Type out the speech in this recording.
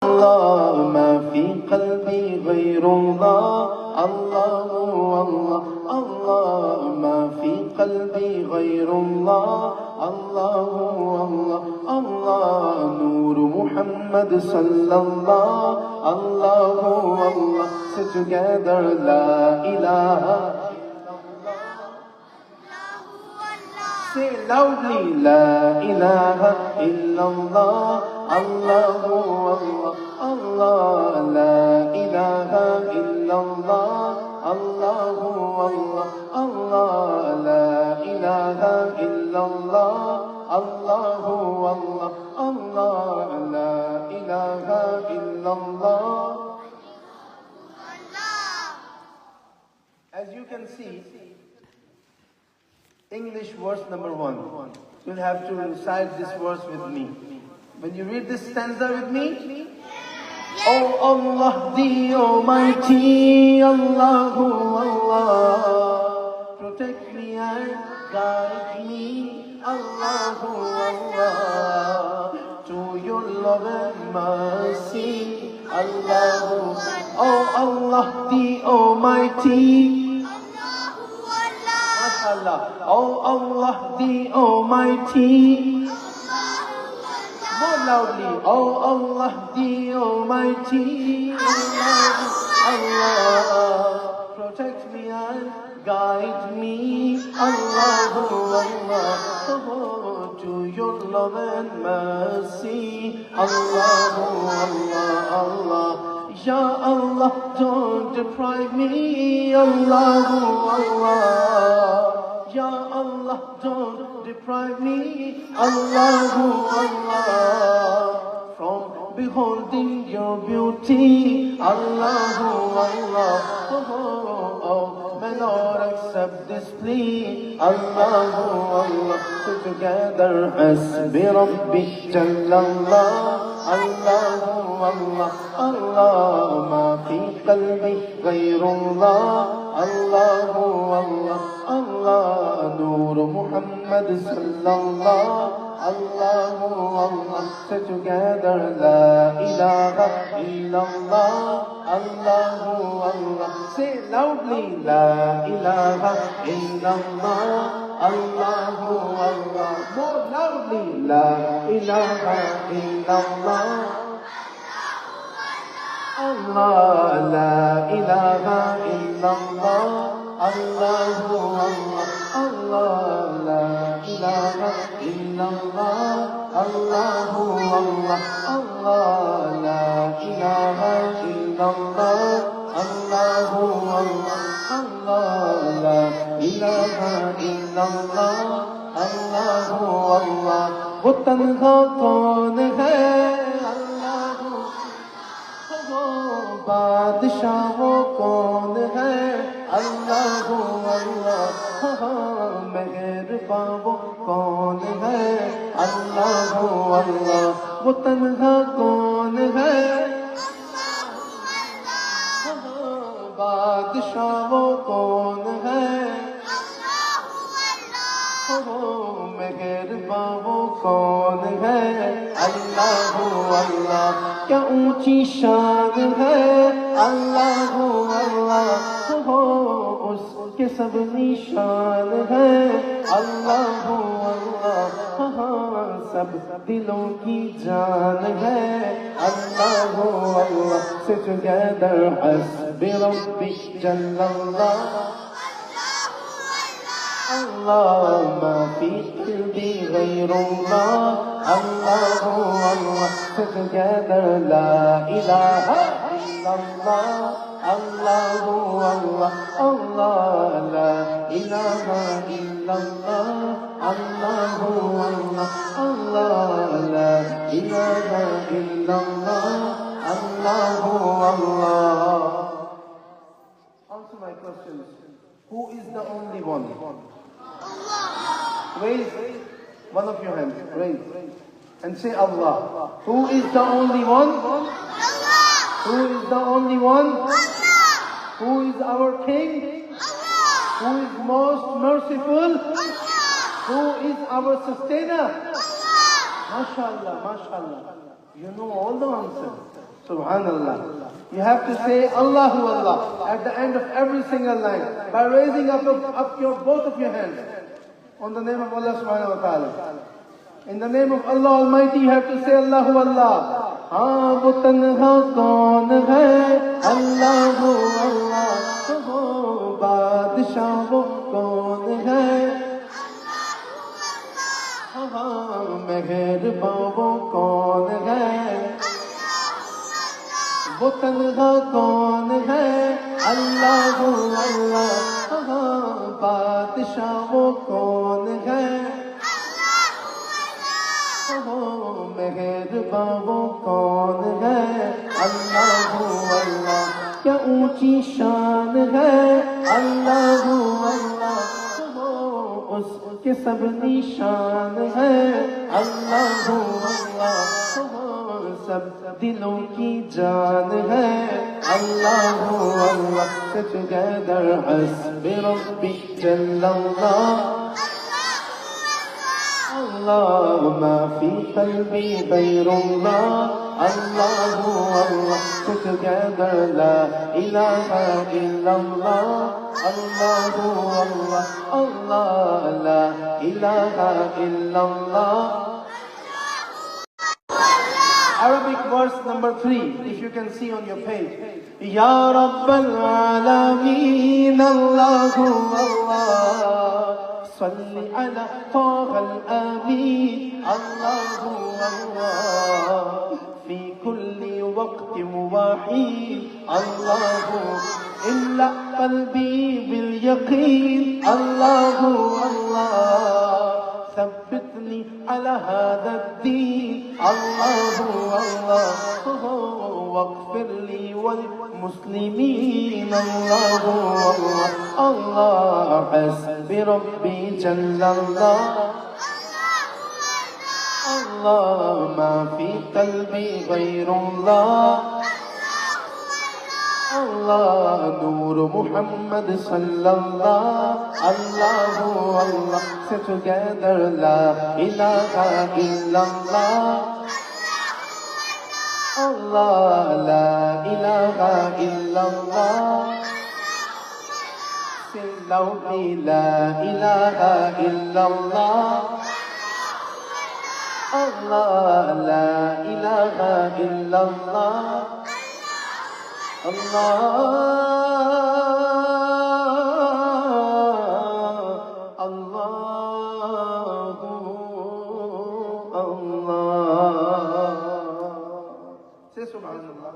الله ما في قلبي غير الله الله الله الله ما في قلبي غير الله الله الله الله نور محمد صلى الله الله الله. Say together لا إله. Say loudly لا إله إلا الله الله الله الله لا إله إلا الله الله الله الله لا إله إلا الله الله الله الله لا إله إلا الله. As you can see, English verse number 1. You'll have to recite this verse with me. When you read this stanza with me, Oh Allah the Almighty, Allahu Allah, protect me and guide me, Allahu Allah, to your love and mercy, Allahu. Oh Allah the Almighty, MashaAllah. Oh Allah the Almighty. More loudly. Oh Allah the Almighty. Allah, Allah, protect me and guide me. Allahu Allah, to your love and mercy. Allahu Allah, Allah. Ya Allah, don't deprive me. Allahu Allah. Ya Allah, don't deprive me. Allahu Allah, from beholding your beauty. Allahu Allah. Oh, may Lord accept this plea. Allahu Allah. So together, Hasbi Rabbi Jallallah. Allahu Allah. Allah ma fi qalbi ghayrullah. Allahu Allah. Allah Nur Muhammad sallallahu. Allahu Allah. Say together La ilaha illallah. Allahu Allah. Say loudly La ilaha illallah. Allahu Allah. More loudly La ilaha illallah. Allah La ilaha illallah. Allahu Allah. Allah La ilaha illallah. Allahu Allah. Allah La ilaha illallah. Allahu Allah. Allah La ilaha illallah. Allahu Allah. वो तन्हा कौन है? अल्लाह वो बादशाह वो कौन है? अल्लाह अल्लाह मेहरबां वो कौन है? अल्लाह अल्लाह वो तन्हा कौन है? बादशाह वो कौन है? मेहरबां वो कौन है? अल्लाह अल्लाह क्या ऊंची शान है? अल्लाह अल्लाह उसके सब निशान है। अल्लाह अल्लाह सब दिलों की जान है। अल्लाह अल्लाह से together Hasbi Rabbi Jallallah. Allah ma fi qalbi ghayrullah. Allahu Allah. Say together La ilaha illallah. Allahu Allah. Allah La ilaha illallah. Allahu Allah. Allah La ilaha illallah. Allahu Allah. Answer my questions. Who is the only one? Raise one of your hands. Raise and say Allah. Who is the only one? Allah. Who is the only one? Allah. Who is our King? Allah. Who is most merciful? Allah. Who is our sustainer? Allah. MashaAllah, MashaAllah. You know all the answers. Subhanallah. You have to say Allahu Allah at the end of every single line by raising up both of your hands on the name of Allah subhanahu wa ta'ala. In the name of Allah Almighty, you have to say Allahu Allah. Haan wo tanha kaun hai, Allahu Allah. Ho Badshah wo kaun hai, haan meherban wo kaun hai. وہ تنہا کون ہے اللہ اللہ بادشاہ وہ کون ہے مہرباں وہ کون ہے اللہ اللہ کیا اونچی شان ہے اللہ اللہ اس کے سب نشان ہے اللہ اللہ سب دلوں کی جان ہے اللہ اللہ together حسب ربی جل اللہ اللہ ما فی قلبی غیر اللہ اللہ اللہ together لا الہ الا اللہ اللہ اللہ اللہ لا الہ الا اللہ. Arabic verse number 3, if you can see on your page. Ya Rabbal Alameen, Allahu Allah. Salli ala Taha al-Ameen, Allahu Allah. Fi kulli waqtin waheen, Allahu. Illa qalbi bil yaqeen, Allahu Allah. ثبتني على هذا الدين الله الله واغفر لي والمسلمين الله الله الله حسبي ربي جل الله الله ما في قلبي غير الله اللہ نور محمد صلی اللہ اللہ اللہ سے together لا الہ الا اللہ اللہ لا الہ الا اللہ say loudly لا الہ الا اللہ اللہ لا الہ الا اللہ اللہ اللہ اللہ. Say Subhanallah.